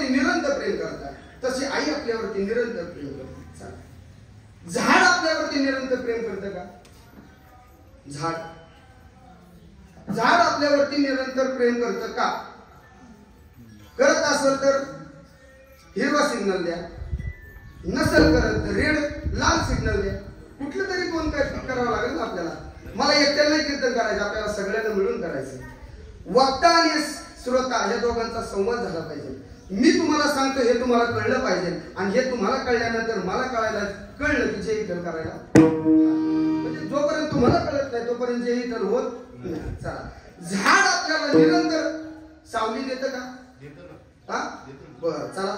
निरंतर प्रेम करतात, तशी आई आपल्यावरती निरंतर प्रेम करते. झाड आपल्यावरती निरंतर प्रेम करतं का? झाड आपल्यावरती निरंतर प्रेम करतं का? करत असेल तर हिरवा सिग्नल द्या, नसेल करत तर रेड लाल सिग्नल द्या. कुठलं तरी कोण करावं लागेल ना आपल्याला. मला एकट्याला नाही कीर्तन करायचं, आपल्याला सगळ्यांना मिळून करायचं. वक्ता आणि श्रोता या दोघांचा संवाद झाला पाहिजे. मी तुम्हाला सांगतो हे तुम्हाला कळलं पाहिजे, आणि हे तुम्हाला कळल्यानंतर मला कळलं की जे इतर करायला, म्हणजे जोपर्यंत तुम्हाला कळत नाही तोपर्यंत जे इतर होत नाही. चला, झाड आपल्याला निरंतर सावली देतं का? हा, बरं, चला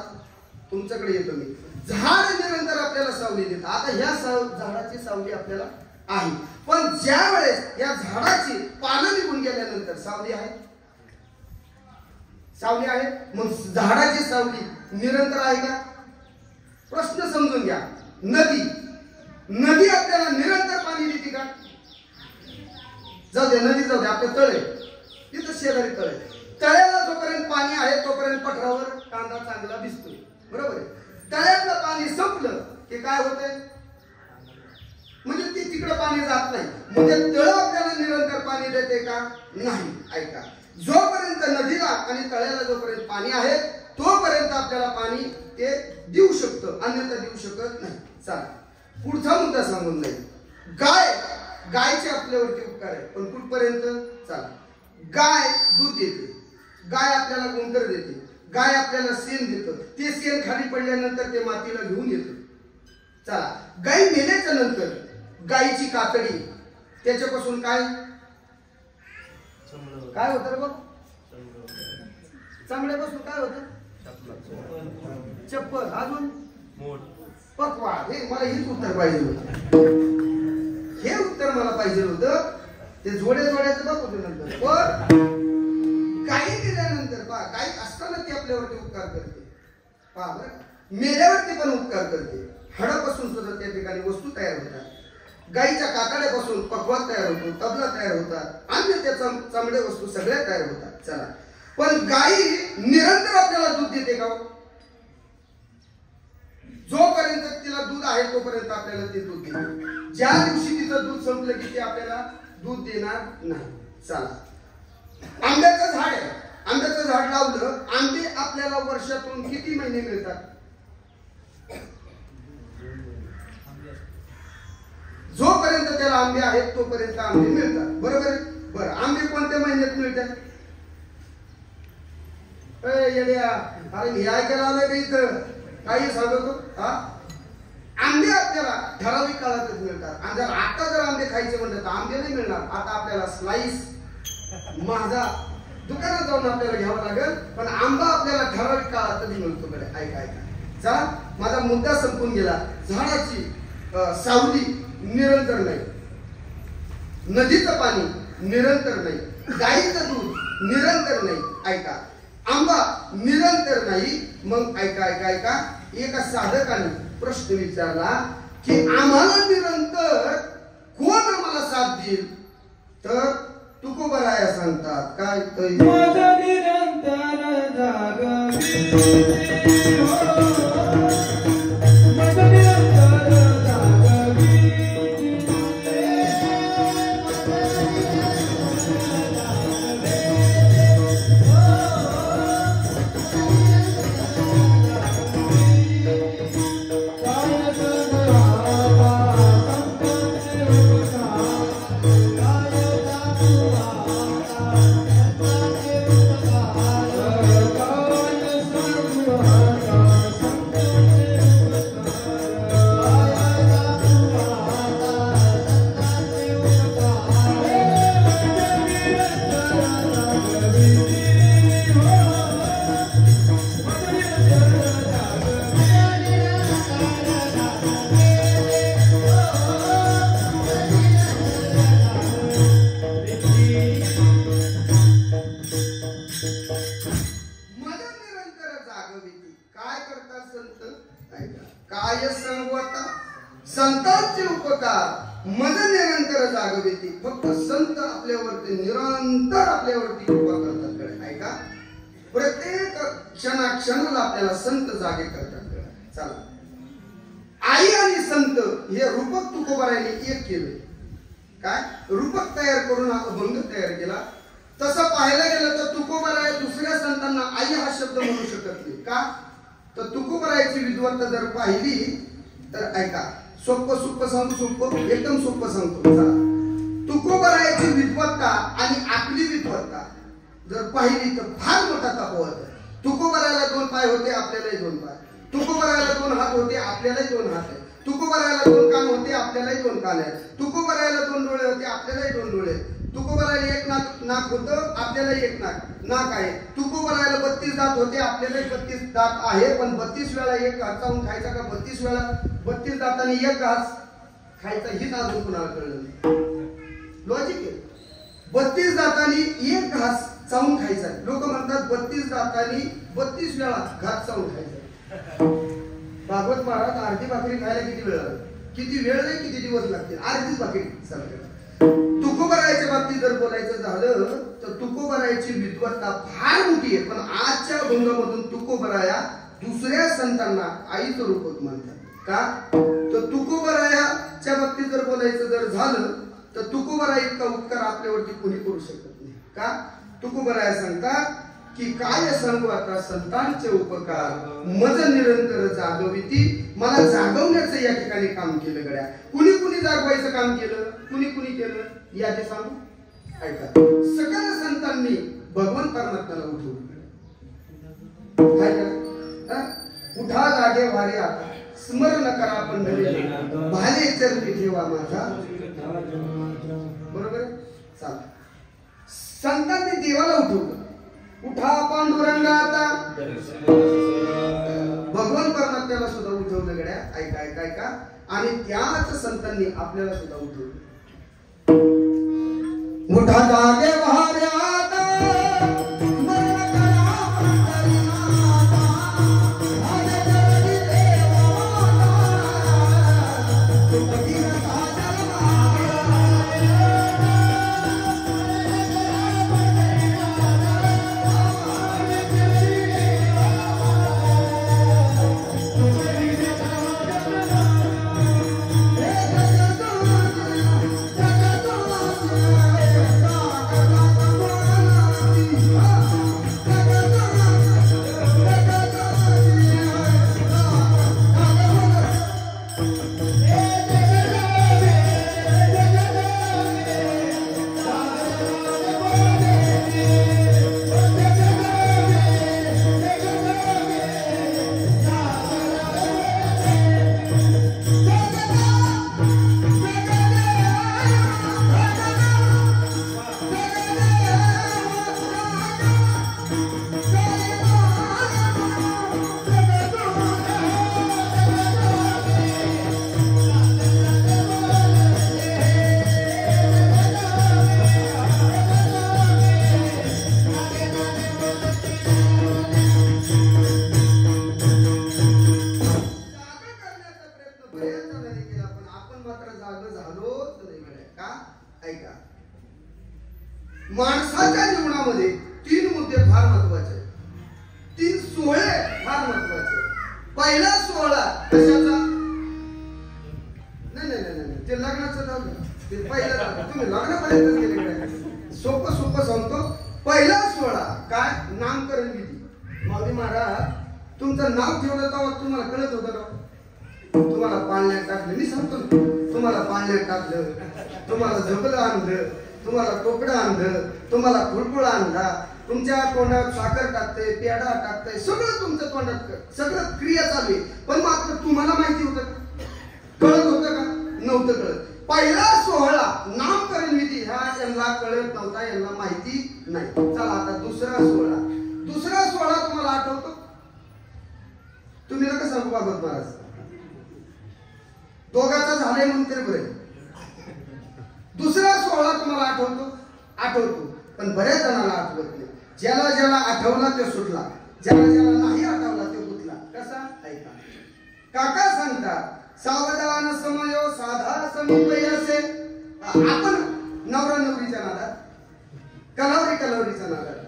तुमच्याकडे येतो मी. झाड निरंतर आपल्याला सावली देतं. आता ह्या झाडाची सावली आपल्याला आहे, पण ज्या वेळेस या झाडाची पानं निघून गेल्यानंतर सावली आहे, सावली आहे. मग झाडाची सावली निरंतर आहे का? प्रश्न समजून घ्या. नदी आपल्याला निरंतर पाणी देते का? जाऊ द्या, नदी जाऊ द्या, आपलं तळ आहे, तिथं शेजारी तळ आहे. तळ्याला जोपर्यंत पाणी आहे तोपर्यंत पठारावर कांदा चांगला दिसतोय, बरोबर आहे. तळ्यातलं पाणी संपलं की काय होतंय? म्हणजे ते तिकडं पाणी जात नाही. म्हणजे तळ आपल्याला निरंतर पाणी देते का? नाही. ऐका, जोपर्यंत नदीला आणि तळ्याला जोपर्यंत पाणी आहे तोपर्यंत आपल्याला पाणी ते देऊ शकतं, अन्यथा देऊ शकत नाही. चला, पुढचा मुद्दा सांगून जाईल. गायचे आपल्यावरती उपकार आहे, पण कुठपर्यंत? चला, गाय दूध देते, गाय आपल्याला गोंकर देते, गाय आपल्याला शेण देतं. ते शेण खाली पडल्यानंतर ते मातीला घेऊन येतं. चला, गाय मेल्याच्या नंतर गायीची कातडी, त्याच्यापासून काय होतं रे बघ? चांगल्यापासून काय होतं? चप्पल. अजून पकवा. हे मला हेच उत्तर पाहिजे होतं, हे उत्तर मला पाहिजे होतं. ते जोड्याचं बघ होतं नंतर. पण गायी दिल्यानंतर पहा, गायी असताना ती आपल्यावरती उपकार करते. पहा बरं, मेल्यावरती पण उपकार करते. हाडापासून सुद्धा त्या ठिकाणी वस्तू तयार होतात. गायीच्या कातड्यापासून पकवान तयार होतो, तबला तयार होतात, अन्य त्या चामडे वस्तू सगळ्या तयार होतात. चला, पण गायी निरंतर आपल्याला दूध देते का? जोपर्यंत तिला दूध आहे तोपर्यंत आपल्याला ते दूध देते. ज्या दिवशी तिचं दूध संपलं की ते आपल्याला दूध देणार नाही. चला, आंब्याचं झाड आहे, आंब्याचं झाड लावलं, आंबे आपल्याला वर्षातून किती महिने मिळतात? जोपर्यंत त्याला आंबे आहेत तोपर्यंत आंबे मिळतात, बरोबर आहे. बरं, आंबे कोणत्या महिन्यात मिळतात? येड्या, अरे हे ऐकायला आलंय का इथं? काही सांगतो. हा, आंबे आपल्याला ठराविक काळातच मिळतात. आणि जर आता जर आंबे खायचे म्हणलं तर आंबे नाही मिळणार. आता आपल्याला स्लाइस माझा दुकानात जाऊन आपल्याला घ्यावं लागेल, पण आंबा आपल्याला ठराविक काळातच मिळतो. बरं, ऐका. चला, माझा मुद्दा संपून गेला. झाडाची सावली निरंतर नाही, नदीचं पाणी निरंतर नाही, गाईचं दूध निरंतर नाही. ऐका, आंबा निरंतर नाही. मग ऐका, एका साधकाने प्रश्न विचारला की आम्हाला निरंतर कोण मला साथ देईल? तर तुकोबराया सांगतात काय? माझा निरंतर जागवी काय संगवता संतांचे उपकार मन निरंतर जागविती. फक्त संत आपल्यावरती निरंतर आपल्यावरती कृपा करतात. ऐका, प्रत्येक क्षणाला आपल्याला संत जागे करतात. चला, आई आणि संत हे रूपक तुकोबाराने एक केले. काय रूपक तयार करून अभंग तयार केला. तसं पाहायला गेलं तर तुकोबाराय दुसऱ्या संतांना आई हा शब्द म्हणू शकत नाही. का तर तुकोबारायची विद्वत्ता जर पाहिली तर ऐका, सोपं सांगतो, सोपं एकदम सोपं सांगतो. चला, तुकोबारायची विद्वत्ता आणि आपली विद्वत्ता जर पाहिली तर फार मोठा तफावत आहे. तुकोबारायला 2 पाय होते, आपल्यालाही 2 पाय. तुकोबारायला 2 हात होते, आपल्यालाही 2 हात आहे. तुकोबारायला 2 कान होते, आपल्यालाही 2 कान आहेत. तुकोबारायला 2 डोळे होते, आपल्यालाही 2 डोळे. तुकोबारायला 1 नाक होतं, आपल्यालाही 1 नाक आहे. तुकोबारायला 32 दात होते, आपल्यालाही 32 दात आहे. पण 32 वेळा एक घास चावून खायचा का 32 वेळा 32 दातांनी एक घास खायचा हीच अजून कुणाला कळलं नाही. लॉजिक आहे. 32 दातांनी एक घास चावून खायचा. लोक म्हणतात 32 दातांनी 32 वेळा घास चावून खायचा. भागवत महाराज अर्धी भाकरी खायला किती वेळ लागेल? किती वेळ नाही, किती दिवस लागतील? अर्धीच भाकरी चालते. तुकोबारायच्या बाबतीत जर बोलायचं झालं तर तुकोबारायची विद्वत्ता फार मोठी आहे. पण आजच्या अभंगामधून तुकोबाराया दुसऱ्या संतांना आईचं रूपक म्हणतात. का तर तुकोबारायाच्या बाबतीत जर बोलायचं जर झालं तर तुकोबाराय इतका उपकार आपल्यावरती कोणी करू शकत नाही. का तुकोबाराया सांगतात की काय सांगू आता संतांचे उपकार, मज निरंतर जागविती. मला जागवण्याचं या ठिकाणी काम केलं गड्या. कुणी कुणी जागवायचं काम केलं, कुणी कुणी केलं यादी सांगू. ऐका, सकल संतांनी भगवान परमात्म्याला उठवलं. काय करा, उठा जागे वारे आता, स्मरण करा पंढरी, भाले चरणी ठेवा माझा. बरोबर आहे. चाल, संतांनी देवाला उठवलं. उठा पांडुरंगा आता, भगवान परमात्म्याला सुद्धा उठवलं गड्या. ऐका ऐका ऐका. आणि त्याच संतांनी आपल्याला सुद्धा उठवलं. उठा जागे वारे आता, माणसाच्या जीवनामध्ये 3 मुद्दे फार महत्वाचे आहेत. 3 सोहळे फार महत्वाचे. पहिला सोहळा कशाचा? नाही ते लग्नाचं जाऊ द्या. ते पहिला तुम्ही लग्नापर्यंत गेले. सोपं सांगतो. पहिला सोहळा काय? नामकरण विधी. माऊली महाराज तुमचं नाव ठेवलं तेव्हा तुम्हाला कळत होतं का? तुम्हाला पाळण्यात टाकलं. मी सांगतो तुम्हाला पाळण्यात टाकलं, तुम्हाला झोपलं आणलं, तुम्हाला टोपडं आणलं, तुम्हाला फुलफुळ आणला, तुमच्या तोंडात साखर टाकते, पेढा टाकते, सगळं तुमच्या तोंडात सगळं क्रिया चालू आहे. पण मात्र तुम्हाला माहिती होतं का? कळत होतं का? नव्हतं कळत. पहिला सोहळा नामकरण विधी ह्या यांना कळत नव्हता, यांना माहिती नाही. चला आता दुसरा सोहळा तुम्हाला आठवतो? तुम्ही नका सांगू भागवत महाराज दोघांचा झालंय म्हणते बरे. दुसरा सोहळा तुम्हाला आठवतो पण बऱ्याच जणांना आठवत नाही. ज्याला आठवला ते सुटला, ज्याला नाही आठवला ते गुतला. कसा? ऐका. काका सांगतात सावधान समयो साधा समीपय असे. आपण नवरा नवरीच्या नादात, कलावरीच्या नादात,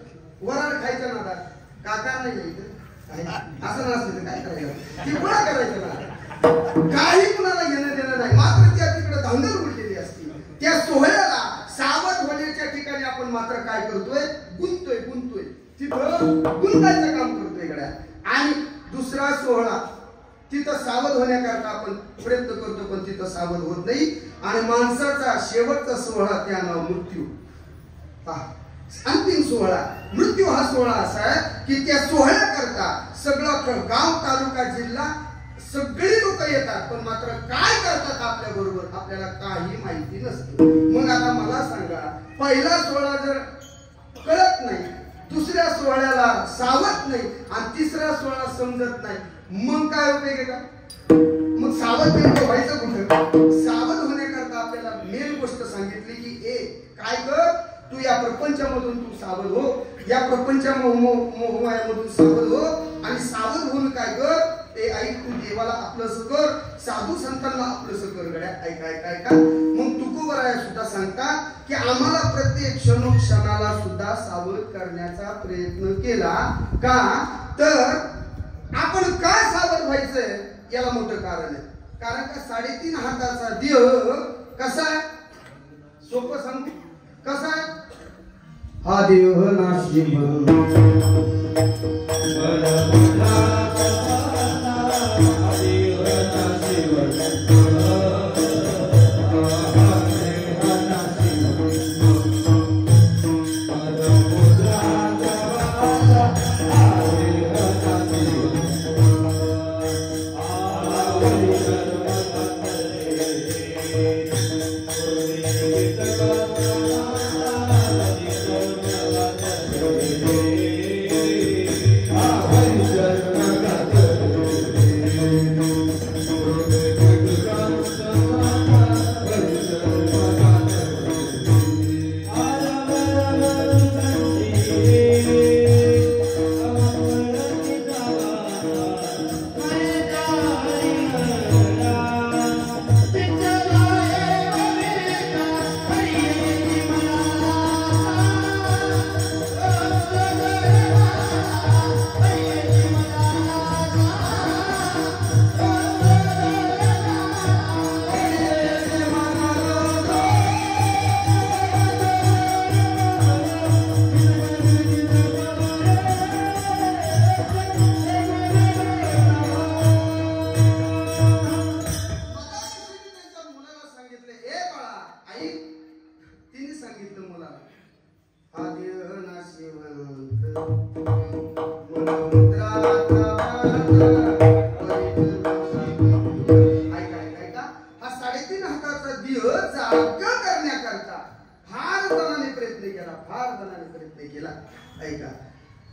वराड खायच्या नादात काका नाही इथं असं नसतं काय करायचं ती पुन्हा करायचं ना काही कुणाला घेणं देणं नाही मात्र त्या तिकडे धांदल उडलेली असती त्या सोहळ्याला सावध होण्याच्या ठिकाणी आपण मात्र काय करतोय गुंततोय तिथं गुंतायचं काम करतोय गड्या आणि दुसरा सोहळा तिथं सावध होण्याकरता आपण प्रयत्न करतो पण तिथं सावध होत नाही आणि माणसाचा शेवटचा सोहळा त्या नाव मृत्यू अंतिम सोहळा मृत्यू हा सोहळा असा आहे की त्या सोहळ्याकरता सगळं गाव तालुका जिल्हा सगळी लोक येतात पण मात्र काय करतात आपल्या बरोबर आपल्याला काही माहिती नसते मग आता मला सांगा पहिला सोहळा जर कळत नाही दुसऱ्या सोहळ्याला सावध नाही आणि तिसरा सोहळा समजत नाही मग काय उपयोग आहे का मग सावध नेमकं व्हायचं कुठं सावध होण्याकरता आपल्याला मेन गोष्ट सांगितली की ए काय कर तू या प्रपंचामधून तू सावध हो या प्रपंचा मोहमायामधून सावध हो आणि सावध होऊन काय कर ते ऐक तू देवाला आपलंस कर साधू संतांना आपलंस कर गड्या ऐका मग तुकोबराया सुद्धा सांगतात की आम्हाला प्रत्येक क्षणाला सुद्धा सावध करण्याचा प्रयत्न केला का तर आपण काय सावध व्हायचंय याला मोठं कारण आहे कारण का 3.5 हाताचा देह कसा आहे सोपं सांगू कसा आहे हा देह नाशी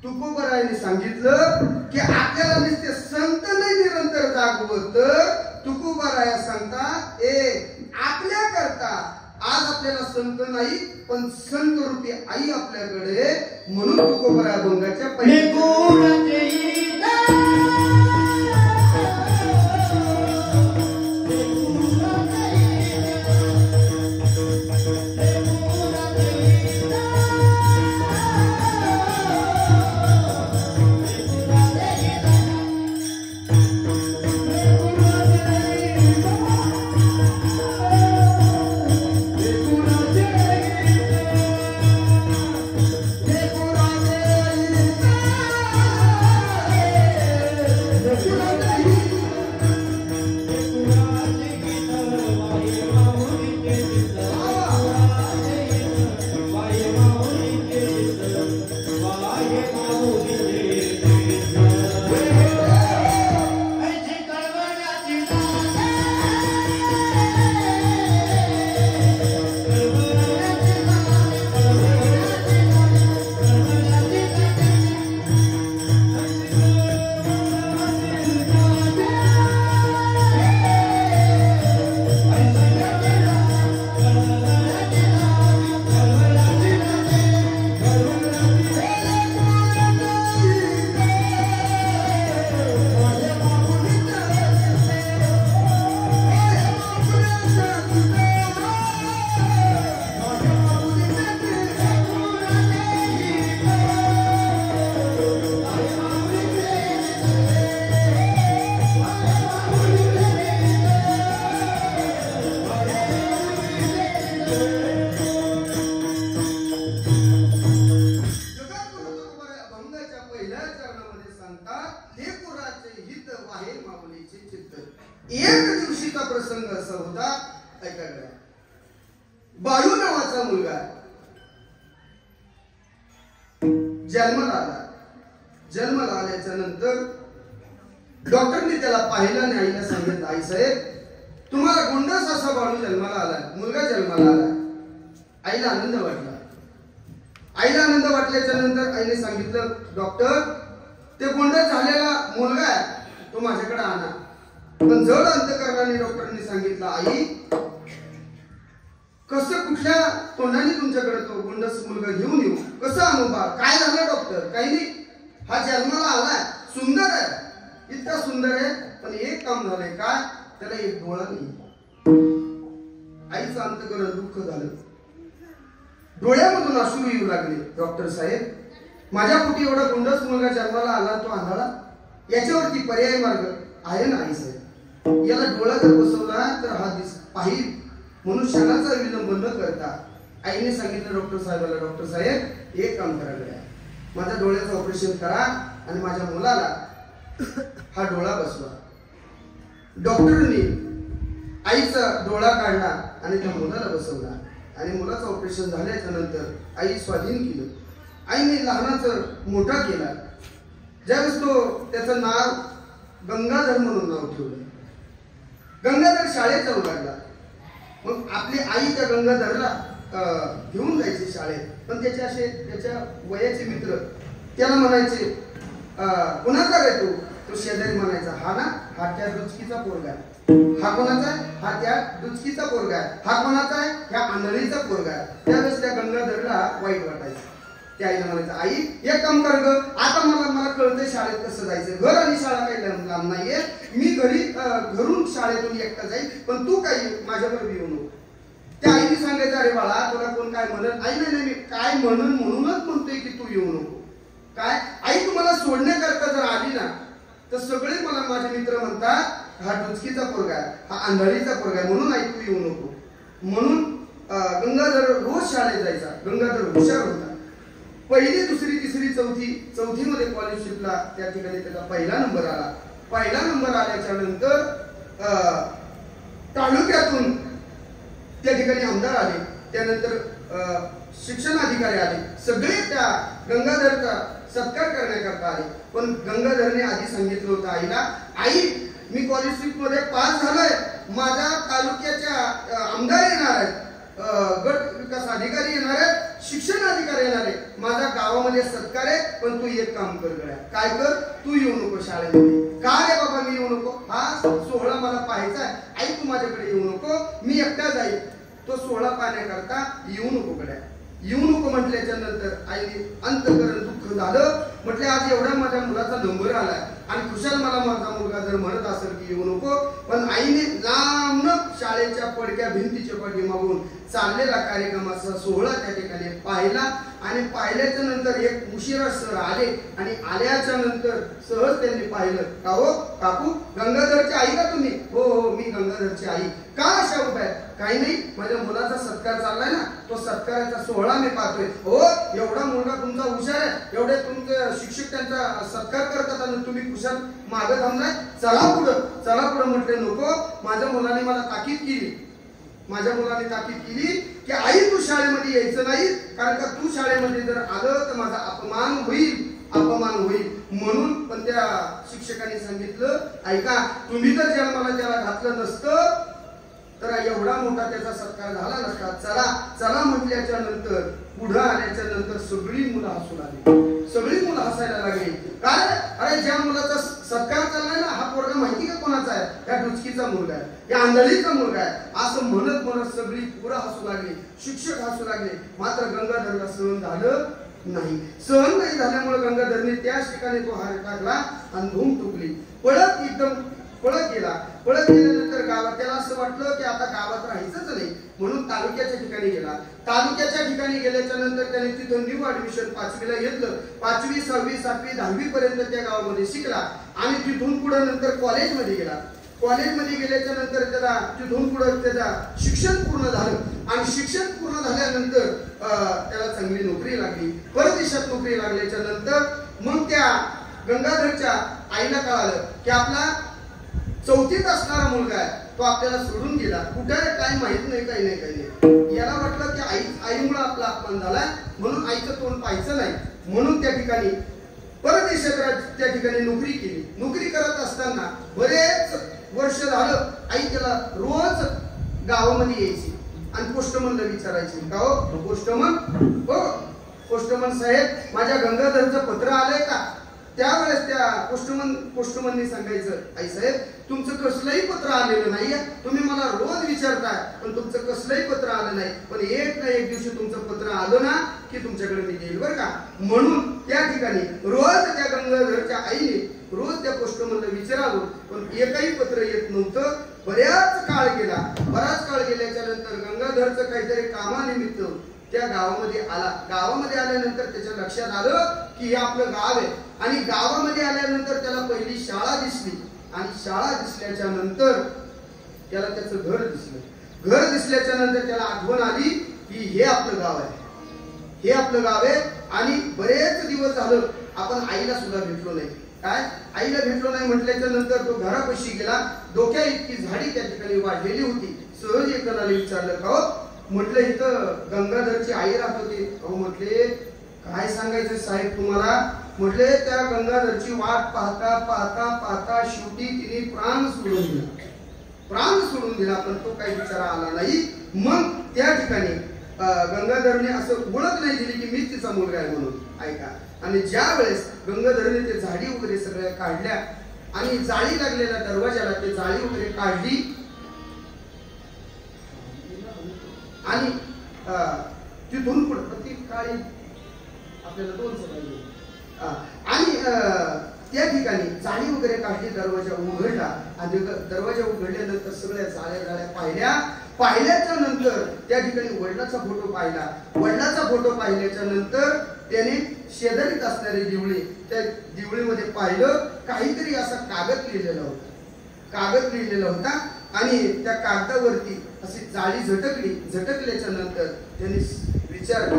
तुकोबरायाने सांगितलं की आपल्याला नुसते संत नाही निरंतर जागवत तुकोबराया सांगतात आपल्या करता आज आपल्याला संत नाही पण संत रूपी आई आपल्याकडे म्हणून तुकोबराया भंगाच्या पहिले पहिल्या चरणामध्ये सांगतात लेकुराचे हित वाहे माऊलीचे चित्त. एक दिवशीचा प्रसंग असा होता, ऐकायला. बाळू नावाचा मुलगा जन्माला आला. जन्माला आल्याच्या नंतर डॉक्टरने त्याला पाहिलं आणि आईला सांगितलं, आई साहेब तुम्हाला गोंडस असा बाळू जन्माला आला, मुलगा जन्माला आला. आईला आनंद वाटला. आईला आनंद वाटल्याच्या नंतर आईने सांगितलं, डॉक्टर ते गोंडस झालेला मुलगा आहे तो माझ्याकडे आणा. पण जड अंतकरणाने डॉक्टरांनी सांगितलं, आई कसं कुठल्या तोंडाने तुमच्याकडे तो गोंडस मुलगा घेऊन येऊ, कसं आणू बा? काय झालं डॉक्टर? काही नाही, हा जन्माला आलाय, सुंदर आहे, इतका सुंदर आहे, पण एक काम झालंय, काय? त्याला एक डोळा नाही. आईचं अंतकरण दुःख झालं. डोळ्यामधून अश्रू येऊ लागले. डॉक्टर साहेब माझ्या पोटी एवढा गोंडस मुलगा जन्माला आला, तो आंधळा, याच्यावरती पर्याय मार्ग आहे ना आई साहेब? याला डोळा जर बसवला तर हा पाहिल म्हणून क्षणाचा विलंब न करता आईने सांगितलं डॉक्टर साहेबाला, डॉक्टर साहेब एक काम करायला, माझ्या डोळ्याचं ऑपरेशन करा आणि माझ्या मुलाला हा डोळा बसवा. डॉक्टरनी आईचा डोळा काढला आणि त्या मुलाला बसवला आणि मुलाचं ऑपरेशन झाल्याच्या नंतर आई स्वाधीन केलं. आईने लहानाचं मोठा केला. ज्यावेळेस तो त्याचं नाव गंगाधर म्हणून नाव ठेवलं. गंगाधर शाळेत जाऊ लागला. मग आपली आई त्या गंगाधरला घेऊन जायचे शाळेत, पण त्याचे असे त्याच्या वयाचे मित्र त्याला म्हणायचे, कोणाचा रे तू? तो शेजारी म्हणायचा, हा ना, हा त्या डुचकीचा पोरगा आहे. हा कोणाचा आहे? हा त्या डुचकीचा पोरगा आहे. हा कोणाचा आहे? ह्या आंधळीचा पोरगा आहे. त्यावेळेस त्या गंगाधरला वाईट वाटायचं. त्या आईला म्हणायचं, आई एक काम कर ग, आता मला कळतंय शाळेत कसं जायचं. घर आणि शाळा काही लांब नाहीये, मी घरून शाळेतून एकटा जाईल, पण तू काही माझ्याबरोबर येऊ नको. त्या आईने सांगायचं, अरे बाळा तुला कोण काय म्हणत? आई नाही, मी काय म्हणूनच म्हणतोय की तू येऊ नको. काय आई तुम्हाला सोडण्याकरता जर आली ना तर सगळे मला माझे मित्र म्हणतात हा डुचकीचा पोरगा आहे, हा आंधळीचा पोरगा आहे, म्हणून आई तू येऊ नको. म्हणून गंगाधर रोज शाळेत जायचा. गंगाधर हुशार होता. पहिली दुसरी तिसरी चौथीमध्ये स्कॉलरशिपला त्या ठिकाणी त्याचा पहिला नंबर आला. पहिला नंबर आल्याच्या नंतर तालुक्यातून त्या ठिकाणी आमदार आले, त्यानंतर शिक्षण अधिकारी आले, सगळे त्या गंगाधरचा सत्कार करण्याकरता आले. पण गंगाधरने आधी सांगितलं होतं आईला, आई मी स्कॉलरशिप मध्ये पास झालोय, माझ्या तालुक्याच्या आमदार येणार आहेत, गट विकास अधिकारी येणार आहे, शिक्षण अधिकारी येणार आहे, माझ्या गावामध्ये सत्कार आहे, पण तू एक काम कर गड्या, काय कर, तू येऊ नको शाळेमध्ये. का रे बाबा मी येऊ नको? हा सोहळा मला पाहायचा आहे, आई तू माझ्याकडे येऊ नको, मी एकटा जाईल. तो सोहळा पाहण्याकरता येऊ नको गड्या. येऊ नको म्हटल्याच्या नंतर आईने अंतकरण दुःख झालं. म्हटले आज एवढा माझ्या मुलाचा नंबर आलाय आणि खुशाल मला माझा मुलगा जर म्हणत असेल की येऊ नको, पण आईने लांब शाळेच्या पडक्या भिंतीच्या पाठीमागून चाललेला कार्यक्रमाचा सोहळा त्या ठिकाणी पाहिला. आणि पाहिल्याच्या नंतर एक उशिरा सर आले आणि आल्याच्या नंतर सहज त्यांनी पाहिलं, का हो काकू गंगाधरची आई का तुम्ही? हो हो मी गंगाधरची आई. का अशा उभ्या? काही नाही, माझ्या मुलाचा सत्कार चाललाय ना, तो सत्काराचा सोहळा मी पाहतोय. हो एवढा मुलगा तुमचा हुशार आहे, एवढे तुमचे शिक्षक त्यांचा सत्कार करतात आणि तुम्ही कुशाल मागं थांबलाय, चला पुढं चला पुढं. म्हटले नको, माझ्या मुलाने मला ताकीद केली, माझ्या मुलाने ताकीद केली की आई तू शाळेमध्ये यायचं नाही, कारण का तू शाळेमध्ये जर आलं तर माझा अपमान होईल. म्हणून पण त्या शिक्षकांनी सांगितलं, ऐका तुम्ही जर जन्माला त्याला घातलं नसतं तर एवढा मोठा त्याचा सत्कार झाला नसता. चला चला म्हटल्याच्या नंतर पुढे आल्याच्या नंतर सगळी मुलं हसू लागली, सगळी मुलं हसायला लागली. काय अरे ज्या मुलाचा सत्कार चाललाय ना, हा पोरगा माहिती का कोणाचा आहे? या डुचकीचा मुलगा आहे, या आंधळीचा मुलगा आहे, असं म्हणत सगळी पोरं हसू लागली, शिक्षक हसू लागले. मात्र गंगाधरला सहन झालं नाही. सहन नाही झाल्यामुळे गंगाधरने त्याच ठिकाणी तो हार टाकला आणि धूम टुकली, पळत गेला. पळत गेल्यानंतर गावात त्याला असं वाटलं की आता गावात राहायचंच नाही, म्हणून तालुक्याच्या ठिकाणी गेला. तालुक्याच्या ठिकाणी गेल्याच्या नंतर त्याने तिथं न्यू ऍडमिशन 5वीला घेतलं. 5वी 6वी 7वी 10वी पर्यंत त्या गावामध्ये शिकला आणि तिथून पुढे नंतर कॉलेजमध्ये गेला. कॉलेजमध्ये गेल्याच्या नंतर त्याला तिथून पुढे त्याचं शिक्षण पूर्ण झालं आणि शिक्षण पूर्ण झाल्यानंतर त्याला चांगली नोकरी लागली. परदेशात नोकरी लागल्याच्या नंतर मग त्या गंगाधरच्या आईला कळालं की आपला 4थीत असणारा मुलगा आहे तो आपल्याला सोडून गेला, कुठे काय माहित नाही, काही नाही. याला वाटलं की आईमुळे आपला अपमान झालाय म्हणून आईचं तोंड पाहायचं नाही, म्हणून त्या ठिकाणी परदेशात त्या ठिकाणी नोकरी केली. नोकरी करत असताना बरेच वर्ष झालं आई त्याला रोज गावामध्ये यायची आणि पोस्टमनला विचारायची, का हो पोस्टमन, हो पोस्टमन साहेब माझ्या गंगाधरचं पत्र आलंय का? त्यावेळेस त्या पोस्टमनने सांगायचं, आई साहेब तुमचं कसलंही पत्र आलेलं नाहीये, तुम्ही मला रोज विचारताय पण तुमचं कसलंही पत्र आलं नाही, पण एक ना एक दिवशी तुमचं पत्र आलं ना की तुमच्याकडे मी येईल बरं का. म्हणून त्या ठिकाणी रोज त्या गंगाधरच्या आईने रोज त्या पोस्टमनला विचारावं, पण एकही पत्र येत नव्हतं. बराच काळ गेल्याच्या नंतर गंगाधरचं काहीतरी कामानिमित्त त्या गावामध्ये आला. गावामध्ये आल्यानंतर त्याच्या लक्षात आलं की हे आपलं गाव आहे, आणि गावामध्ये आल्यानंतर त्याला पहिली शाळा दिसली, आणि शाळा दिसल्याच्या नंतर त्याला त्याचं घर दिसलं. घर दिसल्याच्या नंतर त्याला आठवण आली की हे आपलं गाव आहे, हे आपलं गाव आहे. आणि बरेच दिवस झालं आपण आईला सुद्धा भेटलो नाही. काय आईला भेटलो नाही म्हटल्याच्या नंतर तो घरापाशी गेला. डोक्या इतकी झाडी त्या ठिकाणी वाढलेली होती. सहज एकाला विचारलं, का हो म्हटलं इथं गंगाधरची आई राहत होती. अहो म्हटले काय सांगायचं साहेब तुम्हाला, म्हटले त्या गंगाधरची वाट पाहता पाहता पाहता शेवटी तिने प्राण सोडून दिला, पण तो काही विचार आला नाही. मग त्या ठिकाणी गंगाधरने असं ओळख नाही दिली की मीच तिचा मुलगा आहे म्हणून. ऐका, आणि ज्या वेळेस गंगाधरने ते झाडी वगैरे सगळ्या काढल्या आणि जाळी लागलेल्या दरवाजाला ते जाळी वगैरे काढली आणि तिथून पुढे ती काळी आपल्याला 2 सगळं आणि त्या ठिकाणी जाळी वगैरे काढली, दरवाजा उघडला आणि दरवाजा उघडल्यानंतर सगळ्या जाळ्या पाहिल्याच्या नंतर त्या ठिकाणी वडिलाचा फोटो पाहिला. वडिलाचा फोटो पाहिल्याच्या नंतर त्याने शेजारीत असणारे दिवळे, त्या दिवळीमध्ये पाहिलं काहीतरी असा कागद लिहिलेला होता आणि त्या कागदावरती अशी जाळी झटकल्याच्या नंतर त्यांनी विचारलं,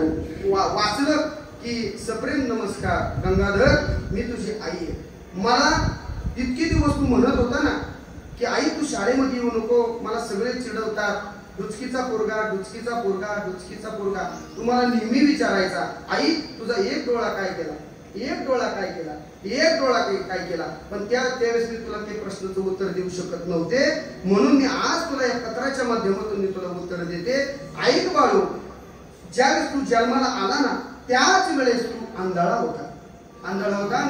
वाचलं की सप्रेम नमस्कार गंगाधर, मी तुझी आई आहे. मला इतके दिवस तू म्हणत होता ना की आई तू शाळेमध्ये येऊ नको, मला सगळे चिडवतात, डुचकीचा पोरगा. तुम्हाला नेहमी विचारायचा, आई तुझा एक डोळा काय केला, काय केला. पण त्यावेळेस मी तुला ते प्रश्नाचं उत्तर देऊ शकत नव्हते, म्हणून मी आज तुला या पत्राच्या माध्यमातून मी तुला उत्तर देते. ऐक बाळू, ज्यावेळेस तू जन्माला आला ना त्याच वेळेस तू आंधळा होता.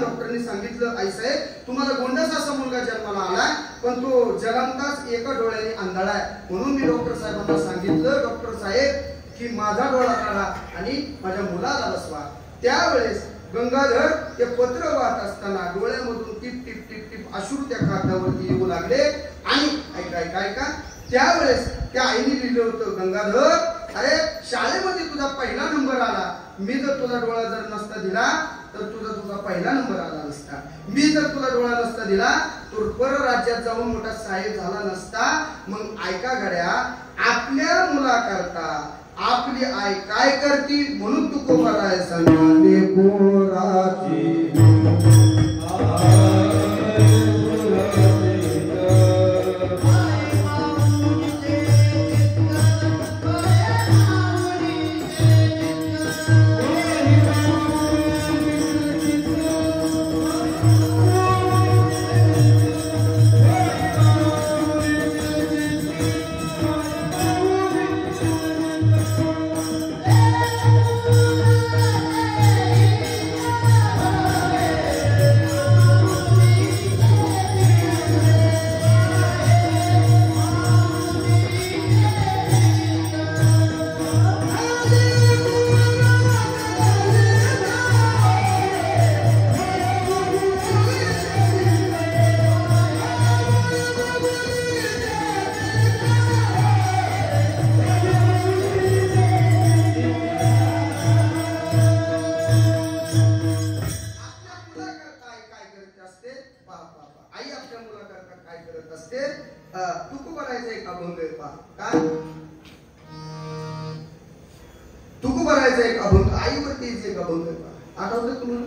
डॉक्टरनी सांगितलं, आई साहेब तुम्हाला गोंडस असा मुलगा जन्माला आलाय, पण तो जन्मताच एका डोळ्याने आंधळा आहे. म्हणून मी डॉक्टर साहेबांना सांगितलं, डॉक्टर साहेब की माझा डोळा काढा आणि माझ्या मुलाला बसवा. त्यावेळेस गंगाधर ते पत्र वाहत असताना डोळ्यामधून टिप टिप टिप टिप अश्रू त्या कागदावरती येऊ लागले. आणि ऐका त्यावेळेस त्या आईने लिहिलं होतं, गंगाधर अरे शाळेमध्ये तुझा पहिला नंबर आला, मी जर तुझा डोळा जर नसता दिला तर तुझा पहिला नंबर आला नसता. मी जर तुला डोळा नसता दिला तर परराज्यात जाऊन मोठा साहेब झाला नसता. मग ऐका गड्या, आपल्या मुलाकरता आपली आई काय करती म्हणून तू कोराय सांगते कोराची तुको भरायचा एक अभंग, आईवरतीच एक अभंग आठवतं तुम्हाला?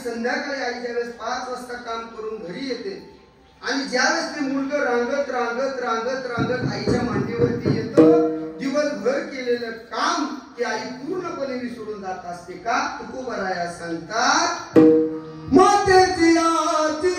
संध्याकाळी आई ज्यावेळेस 5 वाजता काम करून घरी येते आणि ज्यावेळेस ते मुलगा रांगत रांगत रांगत रांगत आईच्या मांडीवरती येतं, दिवसभर केलेलं काम की आई पूर्णपणे विसरून जात असते का? तुकोबराया सांगतात, मातेची आरती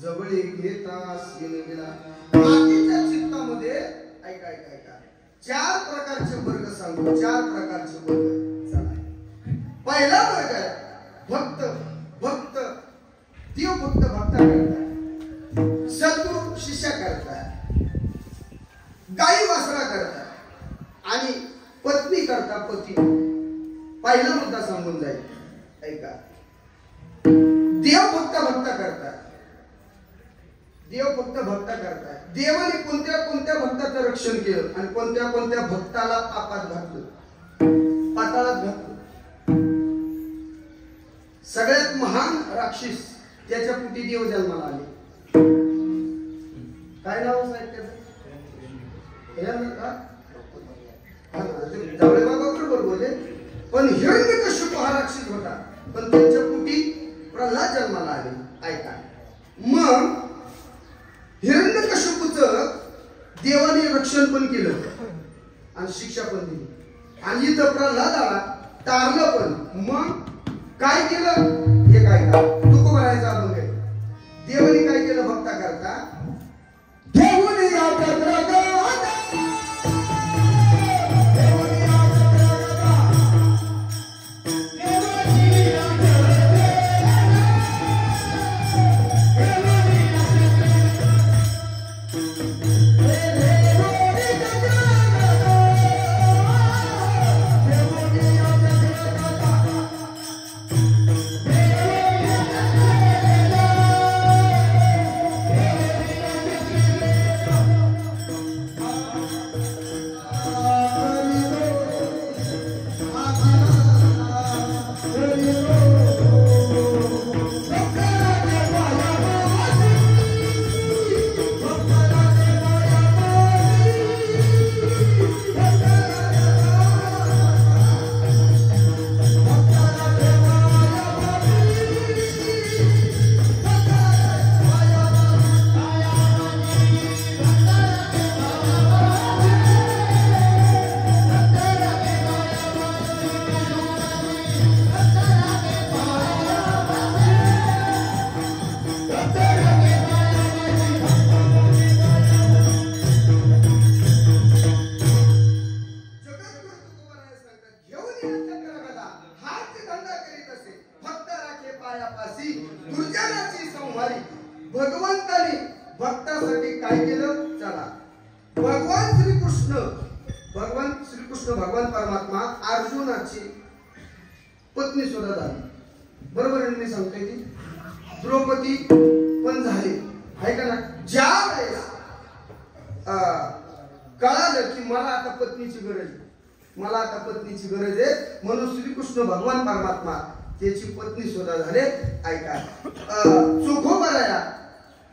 जवळ घेता गेला. मातीच्या चित्तामध्ये ऐका ऐका ऐका 4 प्रकारचे वर्ग सांगतो. 4 प्रकारचे वर्ग. चला, पहिला वर्ग आहे भक्त. भक्त देव भक्त भक्ता करतात, सद्गुरु शिष्य करतात, गाई वासरा करतात आणि पत्नी करता पती. पहिला मुद्दा सांगून जाईल. ऐका, देव भक्त भक्ता करतात. देव भक्त भक्ता करतात. देवाने कोणत्या कोणत्या भक्ताचं रक्षण केलं आणि कोणत्या कोणत्या भक्ताला पापात घातलं, पाताळात घातलं. सगळ्यात महान राक्षस त्याच्या पोटी देव जन्माला आले. काय नाव साहेब त्याचं? जावळे बाबा बरोबर बोलले. पण हिरण्यकश्यप हा राक्षस होता, पण त्यांच्या पोटी प्रल्हाद जन्माला आले. ऐका, मग हिरण्यकश्यपूचं देवाने रक्षण पण केलं आणि शिक्षा पण दिली आणि इथं प्रल्हादाला तारलं पण. मग काय केलं हे काय का तुकोबरायाचा अभंग आहे. देवाने काय केलं भक्ता करता? देवाने भगवंताने भक्तासाठी काय केलं? चला, भगवान श्रीकृष्ण भगवान परमात्मा अर्जुनाची पत्नी सुद्धा झाली. बरोबर आहे मी सांगतोय ती द्रौपदी पण झाली. आहे का ना? ज्या वेळेस कळालं की मला आता पत्नीची गरज आहे, मला आता पत्नीची गरज आहे, म्हणून श्रीकृष्ण भगवान परमात्मा त्याची पत्नी सुद्धा झाले. ऐका,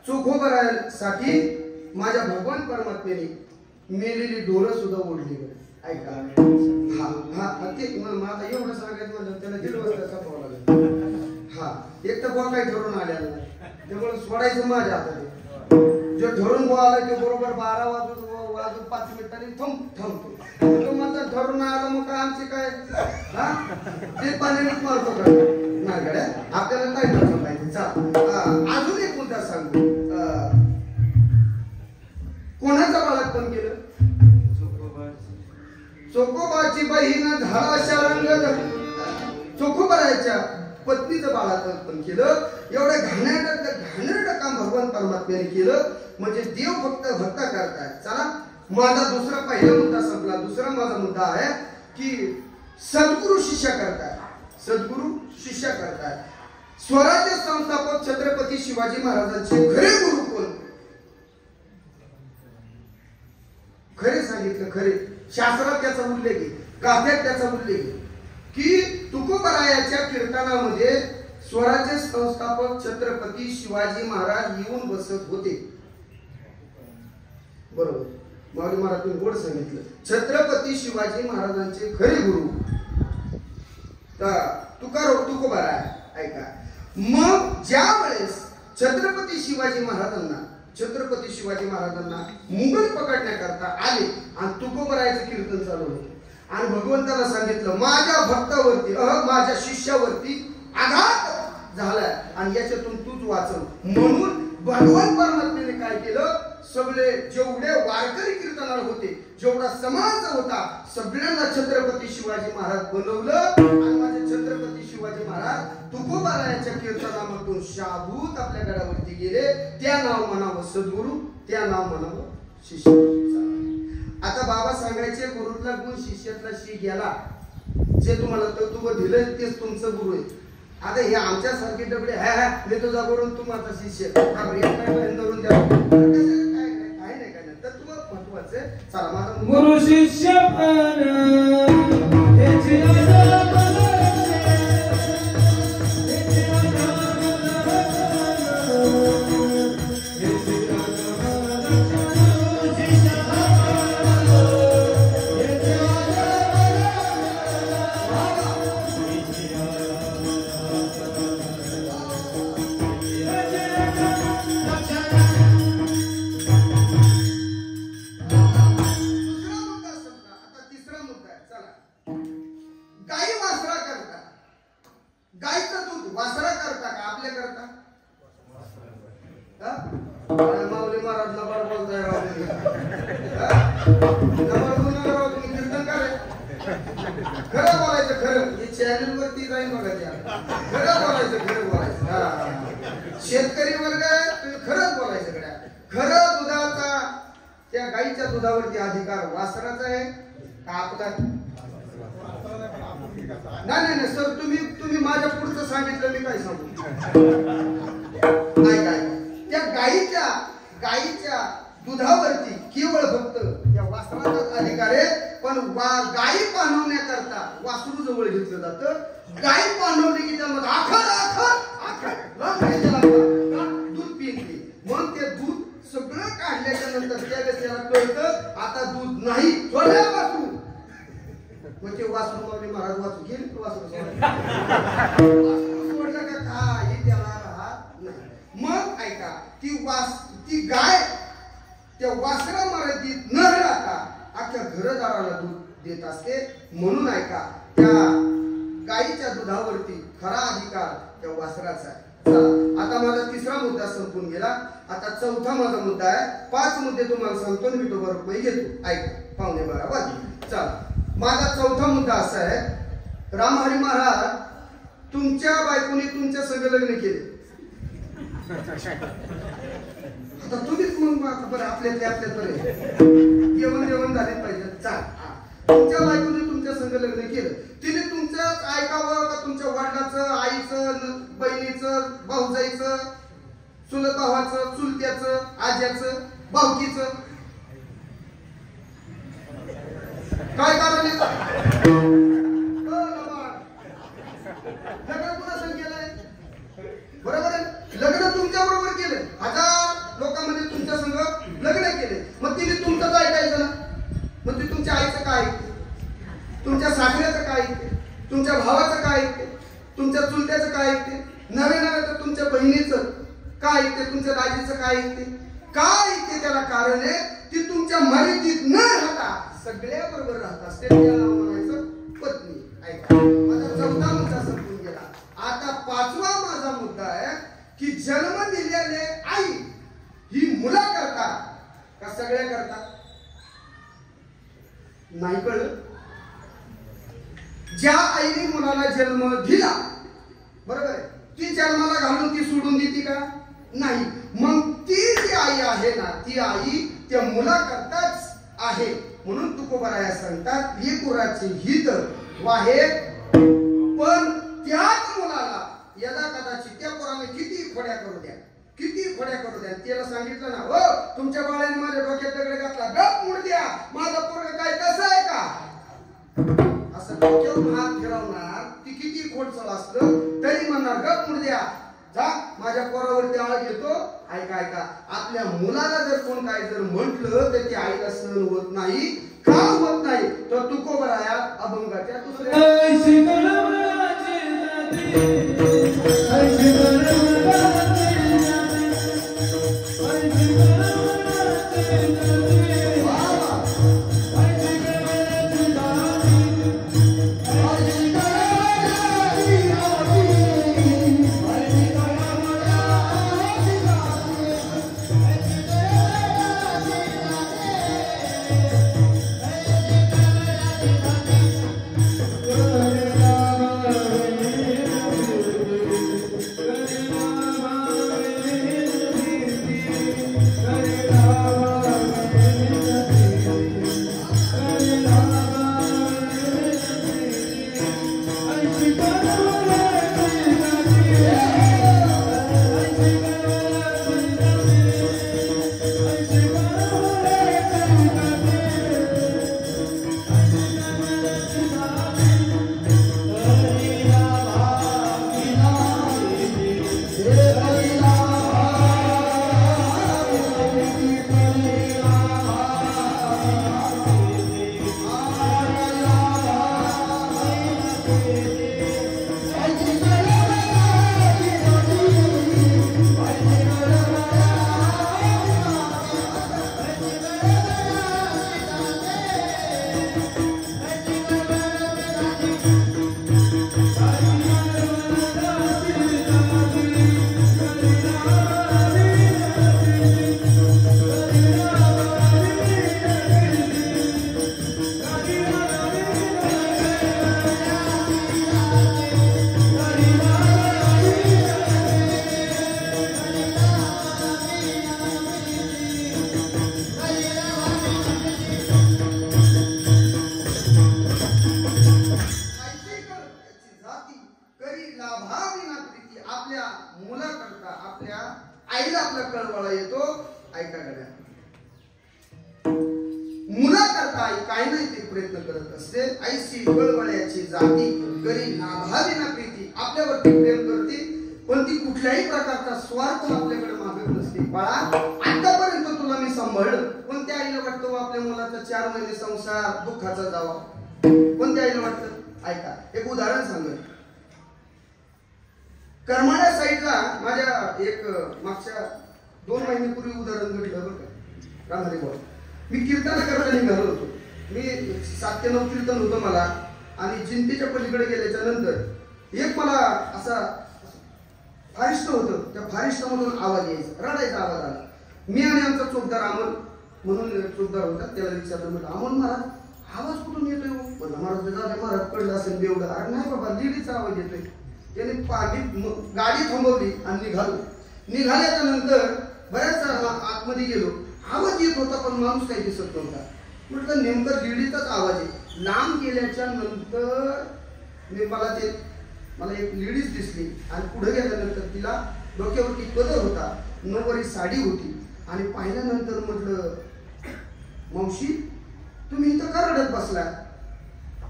चोखोबरासाठी माझ्या भगवान परमात्म्याने मेलेली ढोरं सुद्धा ओढली. ऐका, हा हा ते आता एवढं सांगायचं म्हणजे त्याला 1.5 वाजता सापडावं लागेल. हा, एक तर बुवा काही ठरून आलेला नाही, त्यामुळे सोडायचं माझ्या हातात. जो ठरून बुवा आला ते बरोबर 12 वाजून 5 मिनिटांनी थांबतो. तो म्हणतात ठरून आला मग काय आमचे काय, हा ते पाण्यानेच मारतो का नाही गड्या, आपल्याला काय म्हणतो पाहिजे. चला अजून एक मुद्दा सांगतो. कोणाचं बाळापण केलं? चोखोबाची बहीण झाला शारंग. चोखोबाच्या पत्नीचं बाळापण केलं. एवढं घाणेरडं काम भगवान परमात्म्याने केलं. म्हणजे देव फक्त भक्त करताय. चला, माझा दुसरा पहिला मुद्दा संपला. दुसरा माझा मुद्दा आहे की सद्गुरु शिष्य करताय. सद्गुरु शिष्य करताय. स्वराज्य संस्थापक छत्रपती शिवाजी महाराजांचे खरे गुरु कोण? खरे सांगितलं, खरे शास्त्रात त्याचा उल्लेख आहे, गाथ्यात त्याचा उल्लेख आहे की तुकोबरायाच्या कीर्तनामध्ये स्वराज्य संस्थापक छत्रपती शिवाजी महाराज येऊन बसत होते. बरोबर, माऊली महाराजांनी गोड सांगितलं. छत्रपती शिवाजी महाराजांचे खरे गुरु तुकोबराय. ऐका, मग ज्या वेळेस छत्रपती शिवाजी महाराजांना मुघल पकडण्याकरता आले आणि तुकोबरायचं कीर्तन चालू होतं आणि भगवंताला सांगितलं माझ्या भक्तावरती माझ्या शिष्यावरती आघात झालाय आणि याच्यातून तूच वाचव. म्हणून भगवान परमात्म्याने काय केलं, सगळे जेवढे वारकरी कीर्तनाला होते, जेवढा समाज होता, सगळ्यांना छत्रपती शिवाजी महाराज बनवलं आणि माझे छत्रपती शिवाजी महाराज तुकोबरायाच्या कीर्तनामधून शाबूत आपल्या गडावरती गेले. त्या नाव म्हणावं सद्गुरु, त्या नाव म्हणावं शिष्य. आता बाबा सांगायचे गुरुतला गुण शिष्यातला शी गेला. जे तुम्हाला तत्व दिलं तेच तुमचं गुरु आहे. आता हे आमच्यासारखे डबडे मी तुझा करून तू माझा शिष्य धरून द्या काय नाही काय नाही. तर तुम्हाला महत्वाचं चला माझा गुरु शिष्य शेतकरी वर्ग खरंच बोलायचं गड्या. खरं दुधाचा त्या गाईच्या दुधावरती अधिकार वासराचा आहे का आपला? नाही सर, तुम्ही माझ्या पुढचं सांगितलं, मी काय सांगू? काय त्या गाईच्या दुधावरती केवळ फक्त त्या वासराचाच अधिकार आहे. पण गाई पाणवण्याकरता वासरू जवळ घेतलं जातं. गाय पाणवली की त्यामध्ये आखर दूध पिते. मग ते दूध सगळं काढल्याच्या नंतर त्यावेळेस त्याला कळतं आता दूध नाही, थोड्या वासरू. मग ते वासरू माऊली महाराज वाचू घेईल, वासरू सोडलं का काही त्याला राहत नाही. मग ऐका, ती गाय त्या वासरा मर्यादित न राहता अख्ख्या घरदाराला दूध देत असते. म्हणून ऐका, त्या गाईच्या दुधावरती खरा अधिकार त्या वासराचा आहे. आता माझा तिसरा मुद्दा संपून गेला. आता चौथा माझा मुद्दा आहे. 5 मुद्दे तुम्हाला सांगतो, मी तो बरोबर घेतो. ऐका, पाहुणे बारा वाजले. चला, माझा चौथा मुद्दा असा आहे, रामहरी महाराज तुमच्या बायकोने तुमच्या संग लग्न केले. आता तुम्हीच मग आपल्यातले जेवण झाले पाहिजे. तुमच्या बायकोने तुमच्या संग लग्न केलं, तिने तुमचं ऐकावं का तुमच्या वडिलाचं, आईचं, बहिणीचं, भाऊजाईचं, चुलत भावाचं, चुलत्याचं, आज्याचं, भावकीचं? काय कारण आहे? लग्न कुणासंग केलंय? बरोबर आहे. लग्न तुमच्या बरोबर केलंय. हजार लोकांमध्ये तुमच्या संग लग्न केले. मग तिने तुमचं काय ऐकायचं ना? मग ती तुमच्या आईचं काय ऐकते, तुमच्या सासऱ्याचं काय ऐकते, तुमच्या भावाचं काय ऐकते, तुमच्या चुलत्याचं काय ऐकते, नवे नवे तर तुमच्या बहिणीचं काय ऐकते, तुमच्या दाजीचं काय ऐकते? काय ऐकते? त्याला कारण आहे ती तुमच्या मर्यादित न राहता सगळ्या बरोबर राहत असते. त्याला म्हणायचं पत्नी. ऐका, माझा 4था मुद्दा संपून गेला. आता 5वा माझा मुद्दा आहे की जन्म दिलेले आई ही मुला करता का सगळ्या करता? नाही कळलं? ज्या आईने मुलाला जन्म दिला, बरोबर आहे, ती जन्माला घालून ती सोडून देते का? नाही. मग ती जी आई आहे ना, ती आई त्या मुला करताच आहे. म्हणून तुकोबराया सांगतात, लेकराचे हित वाहे, पण त्याच मुलाला यदा कदाचित त्या पोराने किती खोड्या करू द्या, किती खोड्या करू द्या, त्याला सांगितलं ना, हो तुमच्या बाळाने माझ्या डोक्यात दगड घातला, गप मुड द्या, माझा पोरगा काय तसं आहे का? असं डोक्यावर हात फिरवणार, ती किती खोडचळ असलं तरी म्हणणार गप मुड द्या, जा माझ्या पोरावरती आळ घेतो. ऐका ऐका, आपल्या मुलाला जर कोण काय जर म्हटलं तर ती आईला सहन होत नाही. का होत नाही? तर तुकोबराया अभंगाच्या दुसऱ्या दुःखाचा जावा. कोणत्या आईला वाटतं? ऐका, एक उदाहरण सांगतो. करमाळ्या साईडला माझ्या एक मागच्या 2 महिन्यापूर्वी उदाहरण घडलं बरं का. रामहरी बोल, मी कीर्तन करायला निघालो होतो. मी 7 ते 9 कीर्तन होतं मला, आणि जिंतीच्या पलीकडे गेल्याच्या नंतर एक मला असा फारिष्ट होतं, त्या फारिष्टामधून आवाज यायचा, रडायचा आवाज आला. मी आणि आमचा चोपदार अमोल म्हणून चोपदार होता, त्याला विचारलं, म्हटलं अमोल महाराज आवाज कुठून येतोय? बोलला महाराज पडलं असेल बेवडं. अरे नाही बाबा, लेडीचा आवाज येतोय. त्याने गाडी थांबवली आणि निघाल्याच्या नंतर बऱ्याच आतमध्ये गेलो. आवाज येत होता पण माणूस काही दिसत नव्हता. म्हटलं नेमकं लेडीचाच आवाज आहे. लांब गेल्याच्या नंतर मला एक लेडीज दिसली, आणि पुढे गेल्यानंतर तिला डोक्यावरती पदर होता, नऊवारी साडी होती आणि पाहिल्यानंतर म्हटलं, मावशी तुम्ही इथं का रडत बसलाय?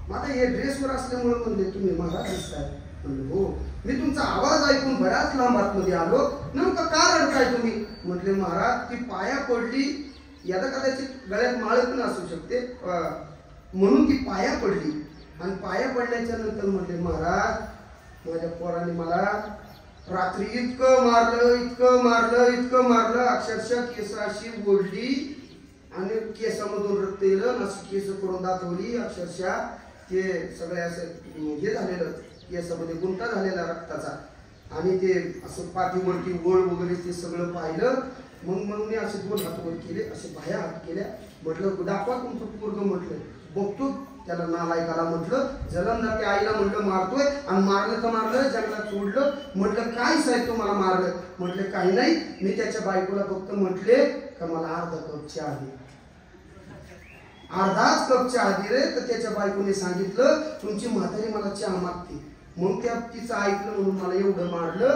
माझा हे ड्रेसवर असल्यामुळे म्हणले तुम्ही महाराज दिसताय. म्हणलं हो, मी तुमचा आवाज ऐकून बऱ्याच लांब आतमध्ये आलो, नेमकं का रडताय तुम्ही? म्हटले महाराज ती पाया पडली, याला कदाचित गळ्यात माळ पण असू शकते म्हणून ती पाया पडली. आणि पाया पडल्याच्या नंतर म्हटले महाराज माझ्या पोराने मला रात्री इतकं मारलं अक्षरशः केसाशी ओढली आणि केसामधून रक्त येलं, अशी केस करून दाखवली. अक्षरशः ते सगळे असं हे झालेलं, केसामध्ये गुंता झालेला रक्ताचा. आणि ते असं पाठीवरती ओळ वगैरे ते सगळं पाहिलं. मग मी असे 2 हात वर केले, असे बाह्या हात केल्या. म्हटलं दाखवा तुमचं पोरगं. म्हटलं बघतो त्याला नालायकाला. म्हटलं जलमदार आईला म्हटलं मारतोय आणि मारलं तर मारलं, जंगलात सोडलं. म्हटलं काय साहेब तुम्हाला मारलं? म्हटलं काही नाही, मी त्याच्या बायकोला फक्त म्हटले का मला अर्धा कप चहा दे, अर्धाच कप चहा दे रे. तर त्याच्या बायकोने सांगितलं तुमची म्हातारी मला चहा मागते. मग त्या तिचं ऐकलं म्हणून मला एवढं मारलं.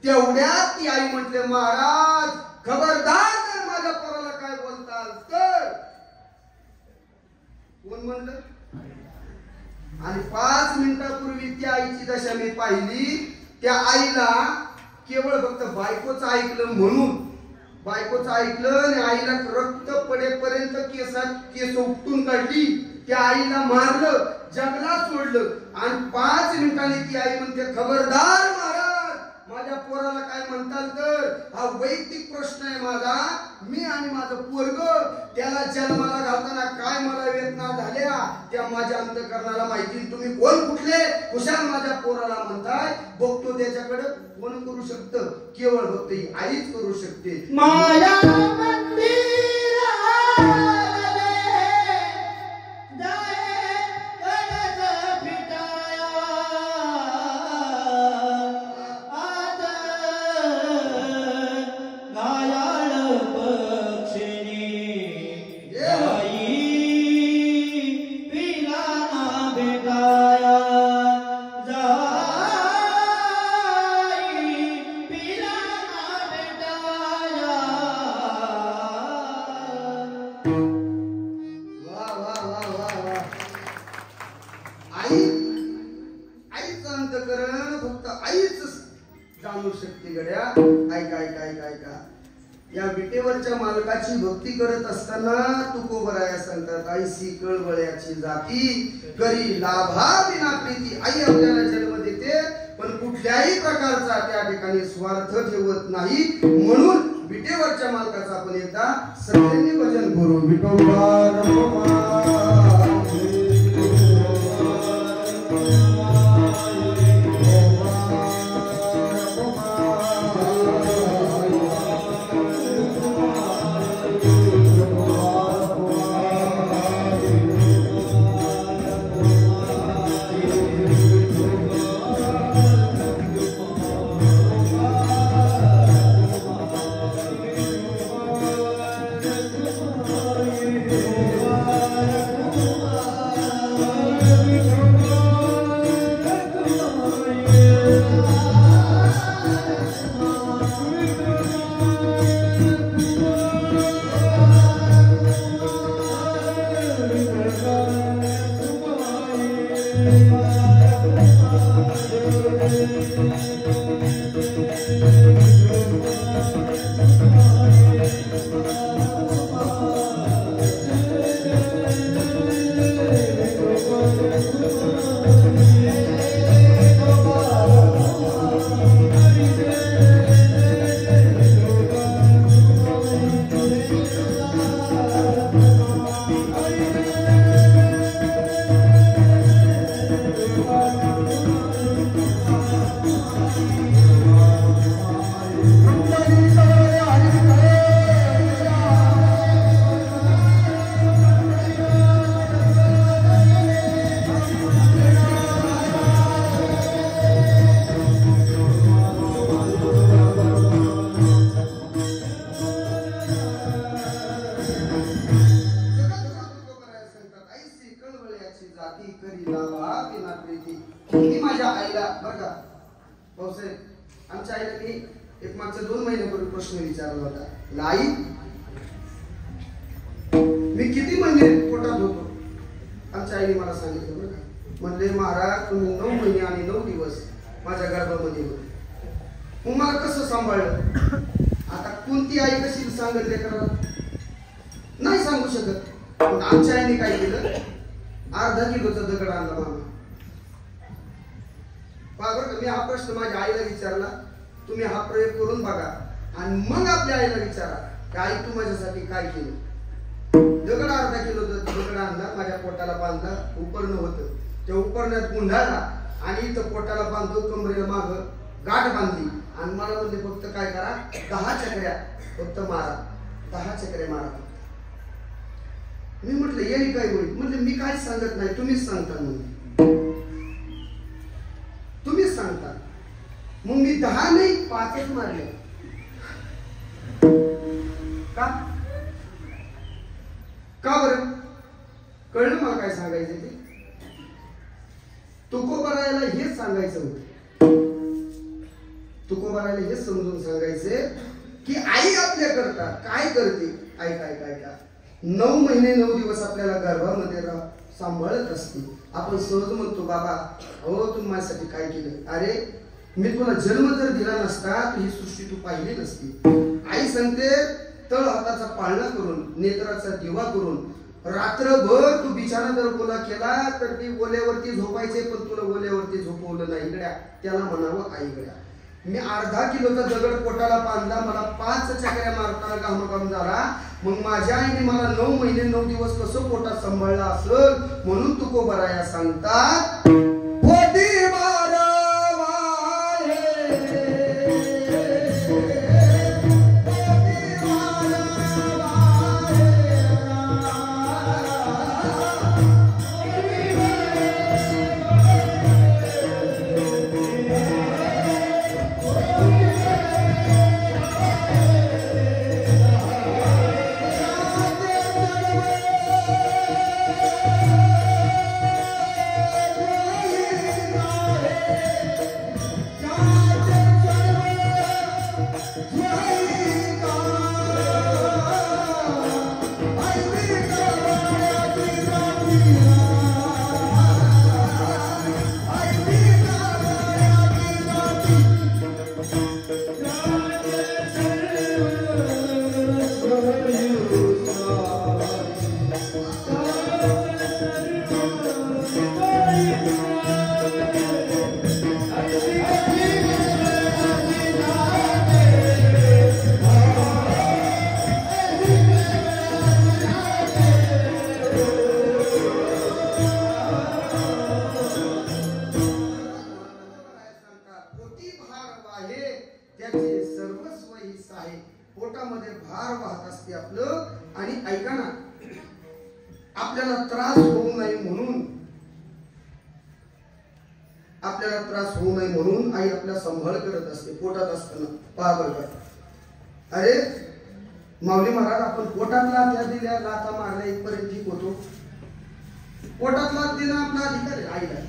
तेवढ्यात ती आई म्हटले महाराज खबरदार जर माझ्या पोराला काय बोलताल तर. कोण म्हणलं? आणि 5 मिनिटापूर्वी त्या आईची दशा मी पाहिली. त्या आईला केवळ फक्त बायकोचं ऐकलं म्हणून, बायकोचं ऐकलं आणि आईला रक्त पडेपर्यंत केस उपटून काढली. त्या आईला मारलं, जंगलात सोडलं. आणि 5 मिनिटांनी ती आई म्हणते खबरदार महाराज माझ्या पोराला काय म्हणताल तर. हा वैयक्तिक प्रश्न आहे माझा. मी आणि माझं पोरग त्याला जन्माला घालताना काय मला वेदना झाल्या त्या माझ्या अंतःकरणाला माहिती. तुम्ही कोण कुठले कुशाल माझ्या पोराला म्हणताय? बघतो त्याच्याकडे कोण करू शकतं? केवळ फक्त ही आईच करू शकते. माया मालकाची भक्ती करत असताना तुकोबराया सांगतात आईसी कळवळ्याची जाती करी लाभा विना प्रीती. आई आपल्याला जन्म देते पण कुठल्याही प्रकारचा त्या ठिकाणी स्वार्थ ठेवत नाही. म्हणून विटेवरच्या मालकाचा आपण एकदा सगळ्यांनी भजन करू. विठोबा भाऊसाहेब आमच्या आईला मी एक मागच्या 2 महिन्यापूर्वी प्रश्न विचारला होता, आई मी किती महिने पोटात होतो? आमच्या आईने मला सांगितलं बरं का, म्हणले महाराज तुम्ही 9 महिने आणि 9 दिवस माझ्या गर्भामध्ये होते. मग मला कसं सांभाळलं? आता कोणती आई कशी सांगत लेकराला? नाही सांगू शकत. पण आमच्या आईने काय केलं, अर्धा किलोचा दगड आणला मामा. बरं मी हा प्रश्न माझ्या आईला विचारला, तुम्ही हा प्रयोग करून बघा आणि मग आपल्या आईला विचारा की आई तू माझ्यासाठी काय केलं. दगड अर्धा किलो दगड आणला, माझ्या पोटाला बांधला, उपरणं होतं, त्या उपरण्यात गुंडाळला आणि इथं पोटाला बांधतो, कमरेला माग गाठ बांधली आणि मला म्हणले फक्त काय करा, 10 चकऱ्या फक्त मारा, 10 चकऱ्या मारा. मी म्हटलं येईल काय होईल? म्हटलं मी काय सांगत नाही, तुम्हीच सांगता. तुम्हीच सांगता. मग मी 10 नाही 5च मारले. का बरं? कळलं मला काय सांगायचं ते? तुकोबारायला हेच सांगायचं होतं. तुकोबारायला हेच समजून सांगायचे की आई आपल्या करता काय करते. ऐका 9 महिने 9 दिवस आपल्याला गर्भामध्ये सांभाळत असते. आपण सहज म्हणतो बाबा हो तुम्ही माझ्यासाठी काय केलं? अरे मी तुला जन्म जर दिला नसता तर ही सृष्टी तू पाहिली नसती. आई सांगते तळ हाताचा पाळणा करून, नेत्राचा दिवा करून, रात्रभर तू बिछाना जर बोला केला तर ती ओल्यावरती झोपायचे, पण तुला ओल्यावरती झोपवलं नाही गड्या, त्याला म्हणावं आई गड्या. मी अर्धा किलोचा दगड पोटाला बांधला, मला 5 चकऱ्या मारताना घाम झाला. मग माझ्या आईने मला 9 महिने 9 दिवस कसं पोटात सांभाळलं असेल. म्हणून तुकोबाराया सांगतात पोटी मारवाये. पोटामध्ये भार वाहत असते आपलं. आणि ऐका ना, आपल्याला त्रास होऊ नये म्हणून, आपल्याला त्रास होऊ नये म्हणून आई आपला सांभाळ करत असते पोटात असताना. पहा बरं का, अरे माऊली महाराज आपण पोटातला त्या दिल्या लाथा मारल्या इथपर्यंत ठीक होतो. पोटातला देणं आपला अधिकार आहे आईला,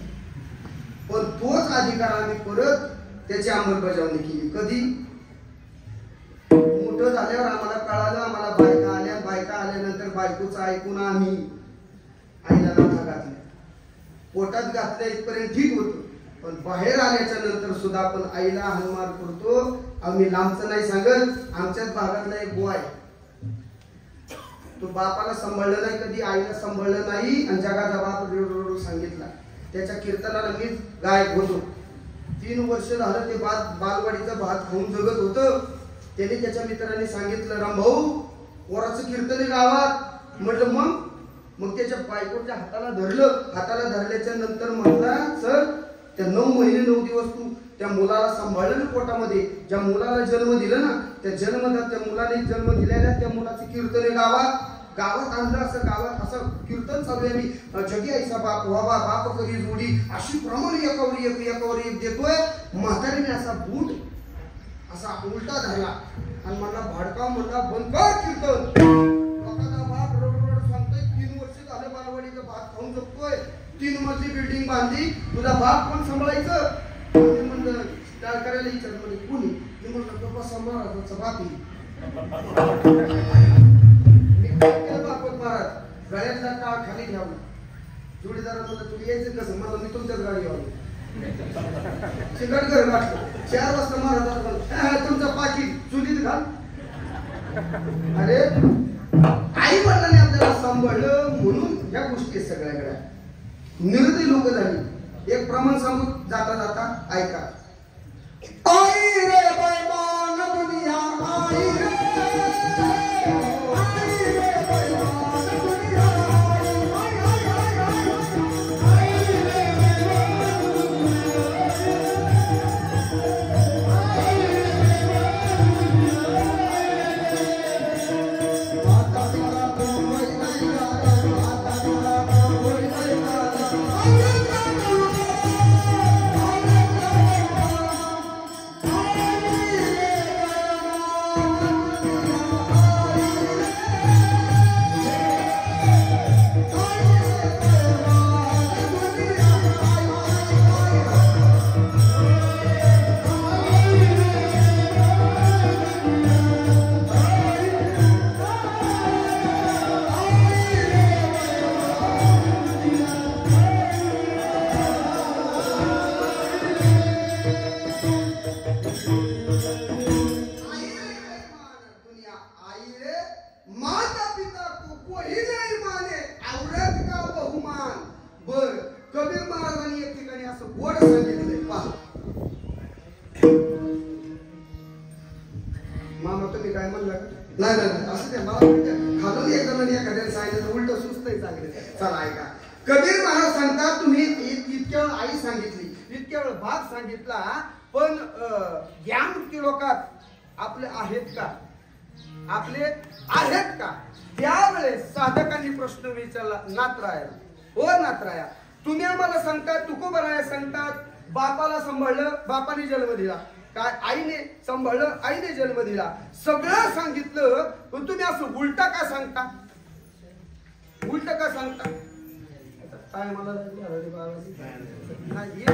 पण तोच अधिकार आम्ही परत त्याची अंमलबजावणी केली. कधी? मोठं झाल्यावर आम्हाला कळालं, आम्हाला बायका आल्यानंतर बायकोचं ऐकून आम्ही आईला लाथा घातल्या. पोटात घातल्या इथपर्यंत ठीक होतं, पण बाहेर आल्याच्या नंतर सुद्धा आपण आईला हानमार करतो. आम्ही लांबचं नाही सांगत, आमच्याच भागातला एक बुवा आहे, तो बापाला सांभाळलं नाही कधी, आईला सांभाळलं नाही आणि जगाचा बाप रडू सांगितला. त्याच्या कीर्तनाला मीच गायक होतो. 3 वर्ष झालं ते बालवाडीचं भात खाऊन जगत होतं. त्याने त्याच्या मित्रांनी सांगितलं रामभाऊ पोराचं कीर्तन गावात. म्हटलं मग त्याच्या बायकोच्या हाताला धरलं. हाताला धरल्याच्या नंतर म्हटला सर त्या 9 महिने 9 दिवस तू त्या मुलाला सांभाळलं ना पोटामध्ये. ज्या मुलाला जन्म दिला ना त्या त्या मुलाने जन्म दिलेल्या त्या मुलाचे कीर्तन गावात आणलं. असं गावात असं कीर्तन चालू आहे. मी जगी आईचा बाप व्हावा बाप करी जोडी अशी प्रमाणे एकावर एक देतोय. म्हातारीने असा बूट असा उलटा धरला आणि मला भाडकाव म्हणला बंद कर कीर्तन. लोकांचा बाप रड सांगतोय 3 वर्ष झालं बालवाडीचं भात खाऊन जगतोय. 3 मजली बिल्डिंग बांधली, तुझा बाप कोण सांभाळायचं? म्हणलं घ्यावं. जोडीदाराला म्हणलं तुम्ही यायचं कसं? मला मी तुमच्याच गाडी घ्यावं. चिकट घर गाठलं. 4 वाजता महाराज तुमचं पाकिट चुलीत घाल. अरे आई वडिलांनी आपल्याला सांभाळलं म्हणून या गोष्टी सगळ्याकडे निर्दयी लोक झाली. एक प्रमाण सांगू जाता जाता ऐका. आई रे बैमान दुनिया आई रे, आई रे बैमान दुनिया आई, आई, आई, आई, आई रे बैमान माता पिता कोई नहीं गाता, माता पिता कोई नहीं गाता. कबीर महाराज सांगतात तुम्ही इतक्या वेळ आई सांगितली, इतक्या वेळ भाग सांगितला, पण ज्ञान लोकात आपले आहेत का? आपले आहेत का? त्यावेळेस साधकांनी प्रश्न विचारला. नाथराया, ओ नाथराया, तुम्ही आम्हाला सांगतात, तुकोबराया सांगतात बापाला सांभाळलं, बापाने जन्म दिला, काय आईने सांभाळलं, आईने जन्म दिला, सगळं सांगितलं, पण तुम्ही असं उलटा का सांगता? उलट का सांगता? काय मला नाही